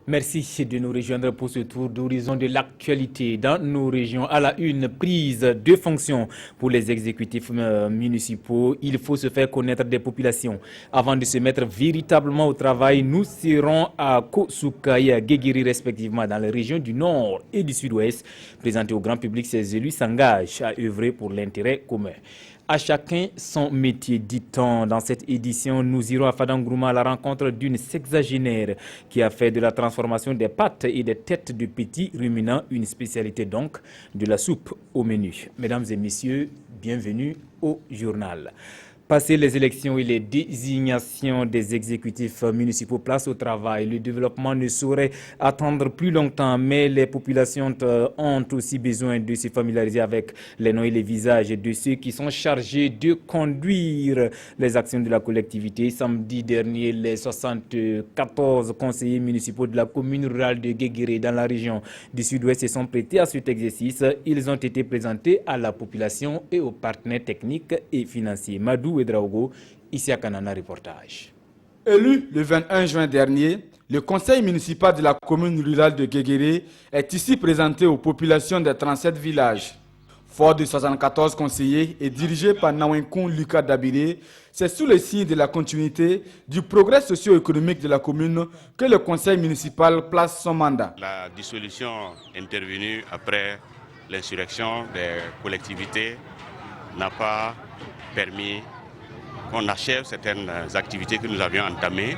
Merci de nous rejoindre pour ce tour d'horizon de l'actualité dans nos régions. À la une, prise de fonction pour les exécutifs municipaux. Il faut se faire connaître des populations. Avant de se mettre véritablement au travail, nous serons à Kosuka et à Guéguiri respectivement dans les régions du Nord et du Sud-Ouest. Présentés au grand public, ces élus s'engagent à œuvrer pour l'intérêt commun. À chacun son métier, dit-on. Dans cette édition, nous irons à Fadangourma à la rencontre d'une sexagénaire qui a fait de la transformation des pattes et des têtes de petits ruminants une spécialité donc de la soupe au menu. Mesdames et messieurs, bienvenue au journal. Passé les élections et les désignations des exécutifs municipaux, place au travail. Le développement ne saurait attendre plus longtemps, mais les populations ont aussi besoin de se familiariser avec les noms et les visages de ceux qui sont chargés de conduire les actions de la collectivité. Samedi dernier, les 74 conseillers municipaux de la commune rurale de Guéguéré dans la région du Sud-Ouest se sont prêtés à cet exercice. Ils ont été présentés à la population et aux partenaires techniques et financiers. Madou Ouedraogo, ici à Kanana, reportage. Élu le 21 juin dernier, le conseil municipal de la commune rurale de Guéguéré est ici présenté aux populations des 37 villages. Fort de 74 conseillers et dirigé par Nawenkoun Lucas Dabiré, c'est sous le signe de la continuité du progrès socio-économique de la commune que le conseil municipal place son mandat. La dissolution intervenue après l'insurrection des collectivités n'a pas permis qu'on achève certaines activités que nous avions entamées.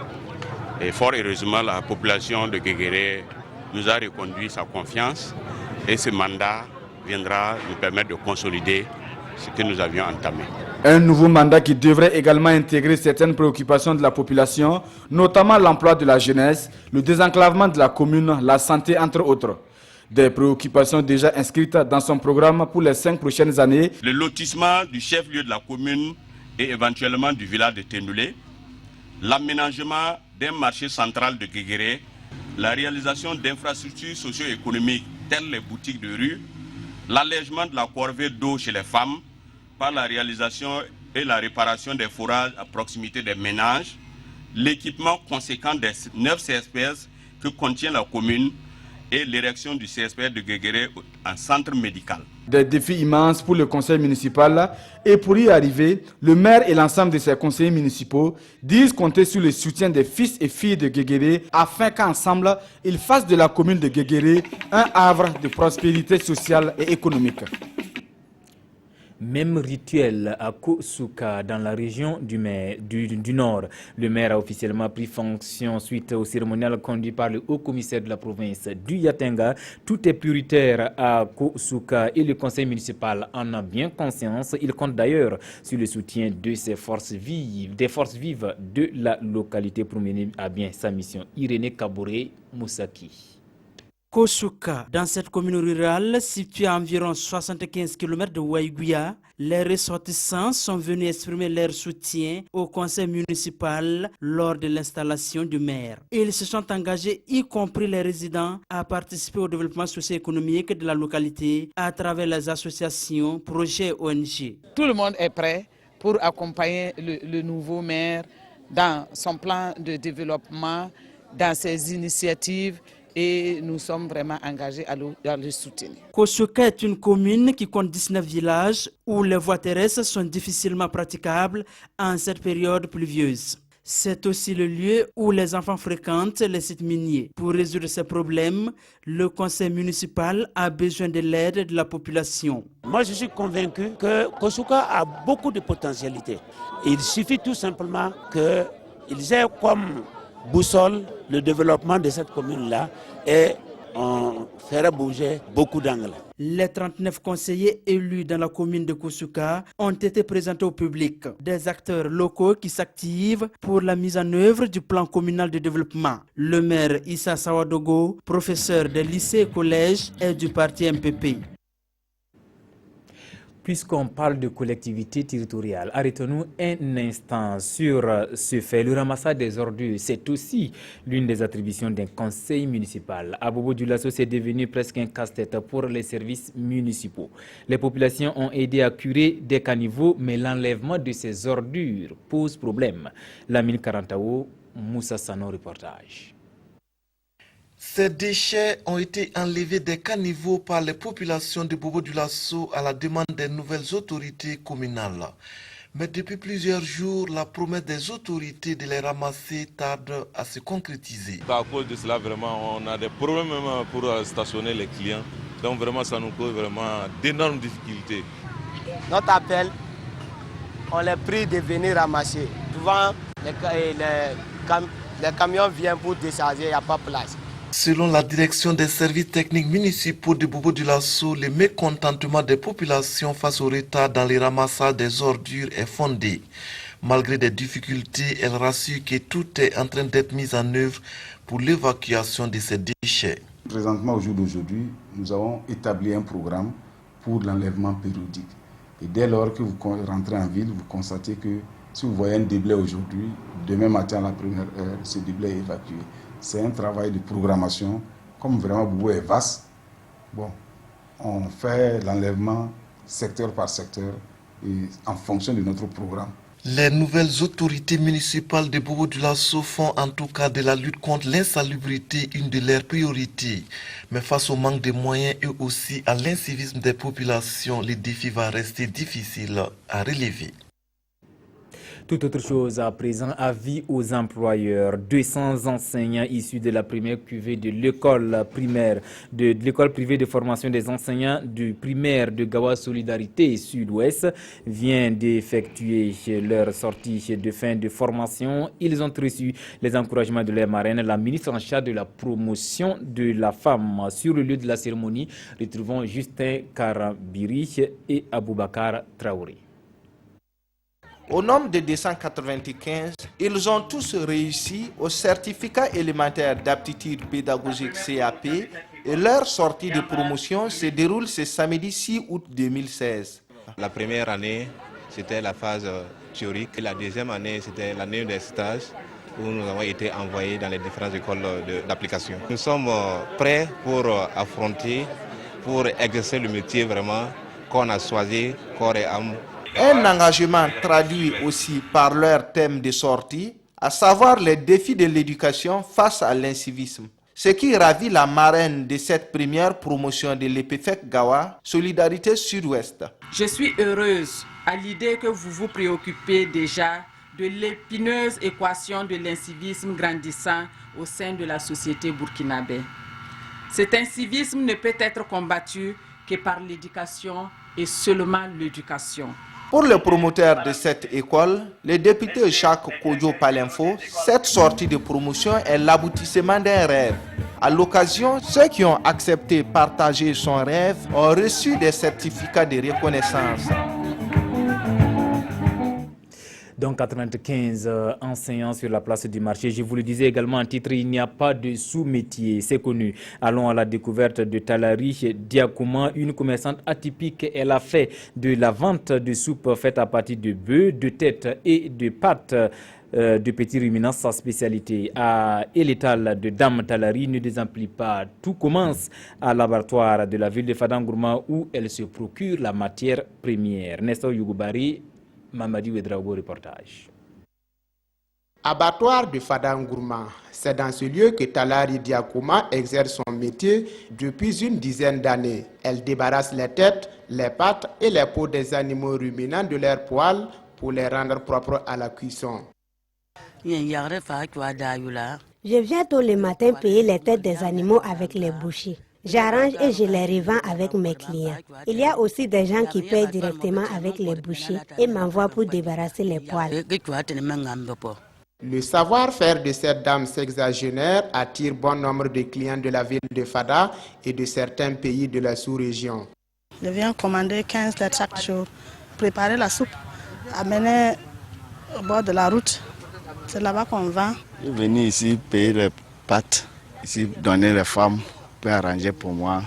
Et fort heureusement, la population de Guéguéré nous a reconduit sa confiance et ce mandat viendra nous permettre de consolider ce que nous avions entamé. Un nouveau mandat qui devrait également intégrer certaines préoccupations de la population, notamment l'emploi de la jeunesse, le désenclavement de la commune, la santé entre autres. Des préoccupations déjà inscrites dans son programme pour les 5 prochaines années. Le lotissement du chef-lieu de la commune et éventuellement du village de Ténoulé, l'aménagement d'un marché central de Guéguéré, la réalisation d'infrastructures socio-économiques telles les boutiques de rue, l'allègement de la corvée d'eau chez les femmes par la réalisation et la réparation des forages à proximité des ménages, l'équipement conséquent des 9 CSPS que contient la commune et l'érection du CSPS de Guéguéré en centre médical. Des défis immenses pour le conseil municipal et pour y arriver, le maire et l'ensemble de ses conseillers municipaux disent compter sur le soutien des fils et filles de Guéguéré afin qu'ensemble, ils fassent de la commune de Guéguéré un havre de prospérité sociale et économique. Même rituel à Kosuka dans la région du Nord. Le maire a officiellement pris fonction suite au cérémonial conduit par le haut-commissaire de la province du Yatenga. Tout est prioritaire à Kosuka et le conseil municipal en a bien conscience. Il compte d'ailleurs sur le soutien de des forces vives de la localité pour mener à bien sa mission. Irénée Kaboré Moussaki. Kosuka, dans cette commune rurale située à environ 75 km de Waïguya, les ressortissants sont venus exprimer leur soutien au conseil municipal lors de l'installation du maire. Ils se sont engagés, y compris les résidents, à participer au développement socio-économique de la localité à travers les associations, projets ONG. Tout le monde est prêt pour accompagner le nouveau maire dans son plan de développement, dans ses initiatives. Et nous sommes vraiment engagés à le soutenir. Kosuka est une commune qui compte 19 villages où les voies terrestres sont difficilement praticables en cette période pluvieuse. C'est aussi le lieu où les enfants fréquentent les sites miniers. Pour résoudre ces problèmes, le conseil municipal a besoin de l'aide de la population. Moi, je suis convaincu que Kosuka a beaucoup de potentialités. Il suffit tout simplement qu'ils aient comme boussole le développement de cette commune-là et on ferait bouger beaucoup d'angles. Les 39 conseillers élus dans la commune de Kosuka ont été présentés au public. Des acteurs locaux qui s'activent pour la mise en œuvre du plan communal de développement. Le maire Issa Sawadogo, professeur des lycées et collèges, est du parti MPP. Puisqu'on parle de collectivité territoriale, arrêtons-nous un instant sur ce fait. Le ramassage des ordures, c'est aussi l'une des attributions d'un conseil municipal. À Bobo Dioulasso, c'est devenu presque un casse-tête pour les services municipaux. Les populations ont aidé à curer des caniveaux, mais l'enlèvement de ces ordures pose problème. Lamine Karantao, Moussa Sano, reportage. Ces déchets ont été enlevés des caniveaux par les populations de Bobo-Dioulasso à la demande des nouvelles autorités communales. Mais depuis plusieurs jours, la promesse des autorités de les ramasser tarde à se concrétiser. À cause de cela, vraiment, on a des problèmes même pour stationner les clients. Donc vraiment, ça nous cause vraiment d'énormes difficultés. Notre appel, on les prie de venir ramasser. Souvent, les camions viennent pour décharger, il n'y a pas de place. Selon la direction des services techniques municipaux de Bobo-Dioulasso, le mécontentement des populations face au retard dans les ramassages des ordures est fondé. Malgré des difficultés, elle rassure que tout est en train d'être mis en œuvre pour l'évacuation de ces déchets. Présentement, au jour d'aujourd'hui, nous avons établi un programme pour l'enlèvement périodique. Et dès lors que vous rentrez en ville, vous constatez que si vous voyez un déblai aujourd'hui, demain matin à la première heure, ce déblai est évacué. C'est un travail de programmation. Comme vraiment Bobo est vaste, bon, on fait l'enlèvement secteur par secteur et en fonction de notre programme. Les nouvelles autorités municipales de Bobo-Dioulasso font en tout cas de la lutte contre l'insalubrité une de leurs priorités. Mais face au manque de moyens et aussi à l'incivisme des populations, le défi va rester difficile à relever. Tout autre chose à présent, avis aux employeurs. 200 enseignants issus de la première cuvée de l'école primaire, de l'école privée de formation des enseignants du primaire de Gawa Solidarité Sud-Ouest viennent d'effectuer leur sortie de fin de formation. Ils ont reçu les encouragements de leur marraine, la ministre en charge de la promotion de la femme. Sur le lieu de la cérémonie, retrouvons Justin Karabiri et Aboubakar Traoré. Au nombre de 295, ils ont tous réussi au certificat élémentaire d'aptitude pédagogique CAP et leur sortie de promotion se déroule ce samedi 6 août 2016. La première année, c'était la phase théorique et la deuxième année, c'était l'année des stages où nous avons été envoyés dans les différentes écoles d'application. Nous sommes prêts pour affronter, pour exercer le métier vraiment qu'on a choisi, corps et âme. Un engagement traduit aussi par leur thème de sortie, à savoir les défis de l'éducation face à l'incivisme. Ce qui ravit la marraine de cette première promotion de l'EPFEC Gawa, Solidarité Sud-Ouest. Je suis heureuse à l'idée que vous vous préoccupez déjà de l'épineuse équation de l'incivisme grandissant au sein de la société burkinabé. Cet incivisme ne peut être combattu que par l'éducation et seulement l'éducation. Pour le promoteur de cette école, le député Jacques Kodjo Palinfo, cette sortie de promotion est l'aboutissement d'un rêve. À l'occasion, ceux qui ont accepté partager son rêve ont reçu des certificats de reconnaissance. Donc 95 enseignants sur la place du marché. Je vous le disais également en titre, il n'y a pas de sous-métier, c'est connu. Allons à la découverte de Talari Diakouma, une commerçante atypique. Elle a fait de la vente de soupe faite à partir de bœufs, de têtes et de pâtes de petits ruminants, sa spécialité. Et l'étal de Dame Talari ne désemplit pas. Tout commence à l'abattoir de la ville de Fadangourma où elle se procure la matière première. Nestor Yougubari, Mamadi Ouedraogo, reportage. Abattoir de Fadangourma, c'est dans ce lieu que Talari Diakouma exerce son métier depuis une dizaine d'années. Elle débarrasse les têtes, les pattes et les peaux des animaux ruminants de leurs poils pour les rendre propres à la cuisson. Je viens tôt le matin payer les têtes des animaux avec les bouchers. J'arrange et je les revends avec mes clients. Il y a aussi des gens qui payent directement avec les bouchers et m'envoient pour débarrasser les poils. Le savoir-faire de cette dame sexagénaire attire bon nombre de clients de la ville de Fada et de certains pays de la sous-région. Je viens commander 15 têtes chaque jour, préparer la soupe, amener au bord de la route. C'est là-bas qu'on vend. Je suis venu ici payer les pâtes, ici donner les femmes. Arranger pour moi,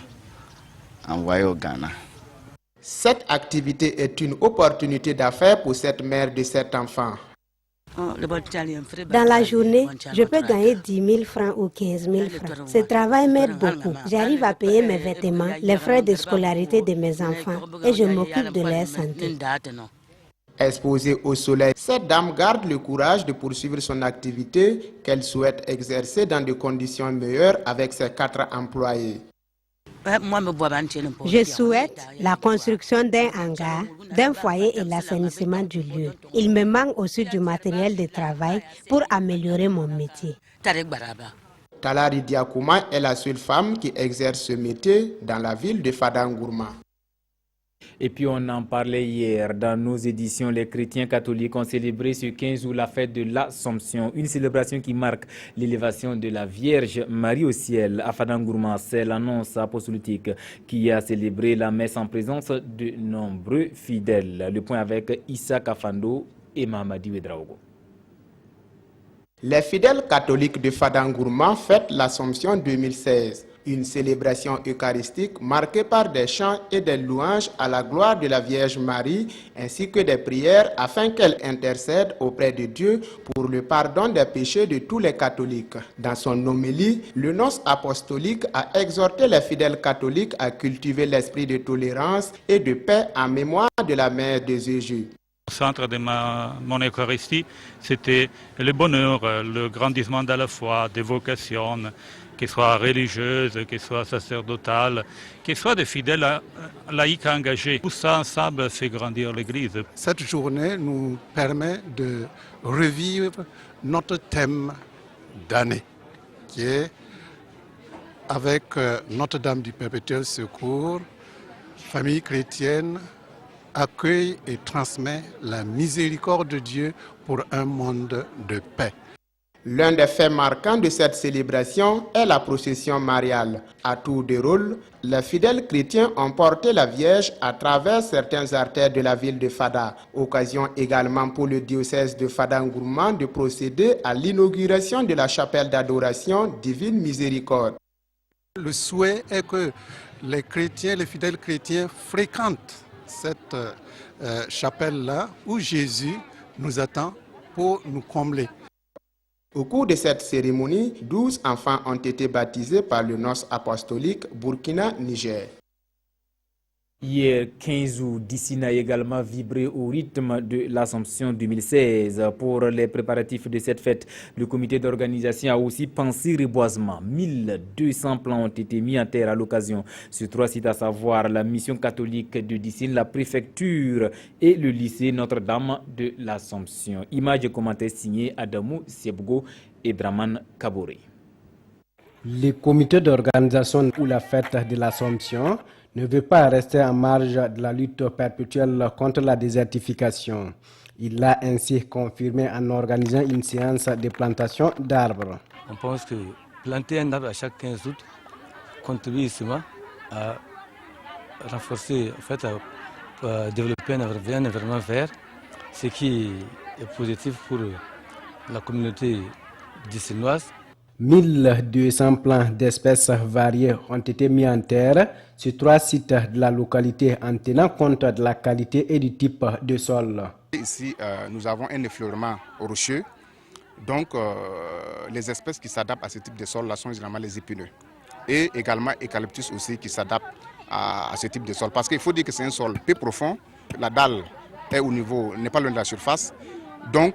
envoyer au Ghana. Cette activité est une opportunité d'affaires pour cette mère de 7 enfants. Dans la journée, je peux gagner 10 000 francs ou 15 000 francs. Ce travail m'aide beaucoup. J'arrive à payer mes vêtements, les frais de scolarité de mes enfants et je m'occupe de leur santé. Exposée au soleil, cette dame garde le courage de poursuivre son activité qu'elle souhaite exercer dans des conditions meilleures avec ses 4 employés. Je souhaite la construction d'un hangar, d'un foyer et l'assainissement du lieu. Il me manque aussi du matériel de travail pour améliorer mon métier. Talari Diakouma est la seule femme qui exerce ce métier dans la ville de Fadangourma. Et puis on en parlait hier dans nos éditions. Les chrétiens catholiques ont célébré ce 15 août la fête de l'Assomption, une célébration qui marque l'élévation de la Vierge Marie au ciel. À Fadangourma, c'est l'annonce apostolique qui a célébré la messe en présence de nombreux fidèles. Le point avec Issa Kafando et Mahamadi Wedraogo. Les fidèles catholiques de Fadangourma fêtent l'Assomption 2016. Une célébration eucharistique marquée par des chants et des louanges à la gloire de la Vierge Marie, ainsi que des prières afin qu'elle intercède auprès de Dieu pour le pardon des péchés de tous les catholiques. Dans son homélie, le nonce apostolique a exhorté les fidèles catholiques à cultiver l'esprit de tolérance et de paix en mémoire de la mère de Jésus. Au centre de mon Eucharistie, c'était le bonheur, le grandissement de la foi, des vocations, qu'elles soient religieuses, qu'elles soient sacerdotales, qu'elles soient des fidèles laïcs engagés. Tout ça ensemble fait grandir l'Église. Cette journée nous permet de revivre notre thème d'année, qui est avec Notre-Dame du Perpétuel Secours, famille chrétienne, accueille et transmet la miséricorde de Dieu pour un monde de paix. L'un des faits marquants de cette célébration est la procession mariale. À tour de rôle, les fidèles chrétiens ont porté la Vierge à travers certaines artères de la ville de Fada. Occasion également pour le diocèse de Fadangourma de procéder à l'inauguration de la chapelle d'adoration Divine Miséricorde. Le souhait est que les chrétiens, les fidèles chrétiens fréquentent cette chapelle-là où Jésus nous attend pour nous combler. Au cours de cette cérémonie, 12 enfants ont été baptisés par le nonce apostolique Burkina-Niger. Hier, 15 août, Dissine a également vibré au rythme de l'Assomption 2016. Pour les préparatifs de cette fête, le comité d'organisation a aussi pensé reboisement. 1200 plants ont été mis en terre à l'occasion sur 3 sites, à savoir la mission catholique de Dissine, la préfecture et le lycée Notre-Dame de l'Assomption. Image et commentaires signés Adamou Sebgo et Draman Kabore. Le comité d'organisation pour la fête de l'Assomption ne veut pas rester en marge de la lutte perpétuelle contre la désertification. Il l'a ainsi confirmé en organisant une séance de plantation d'arbres. On pense que planter un arbre à chaque 15 août contribue justement à renforcer, en fait, à développer un environnement vert, ce qui est positif pour la communauté dissinoise. 1200 plants d'espèces variées ont été mis en terre sur 3 sites de la localité en tenant compte de la qualité et du type de sol. Ici, nous avons un effleurement rocheux, donc les espèces qui s'adaptent à ce type de sol-là sont généralement les épineux. Et également eucalyptus aussi qui s'adapte à ce type de sol. Parce qu'il faut dire que c'est un sol peu profond, la dalle est au niveau, n'est pas loin de la surface. Donc,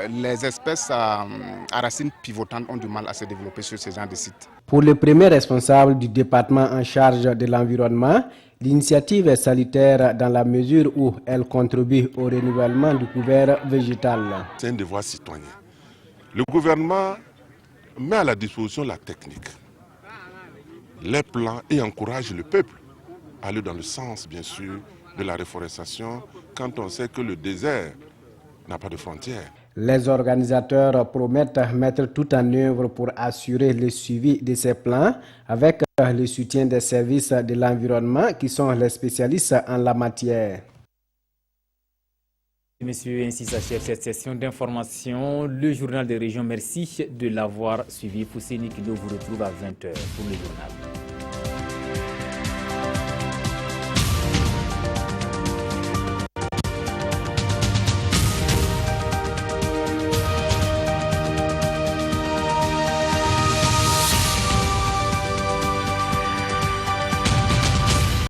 les espèces à racines pivotantes ont du mal à se développer sur ce genre de sites. Pour le premier responsable du département en charge de l'environnement, l'initiative est salutaire dans la mesure où elle contribue au renouvellement du couvert végétal. C'est un devoir citoyen. Le gouvernement met à la disposition la technique, les plans et encourage le peuple à aller dans le sens, bien sûr, de la reforestation quand on sait que le désert n'a pas de frontières. Les organisateurs promettent mettre tout en œuvre pour assurer le suivi de ces plans avec le soutien des services de l'environnement qui sont les spécialistes en la matière. Messieurs, ainsi s'achève cette session d'information. Le journal des régions, merci de l'avoir suivi. Fousseni Kilo vous retrouve à 20h pour le journal.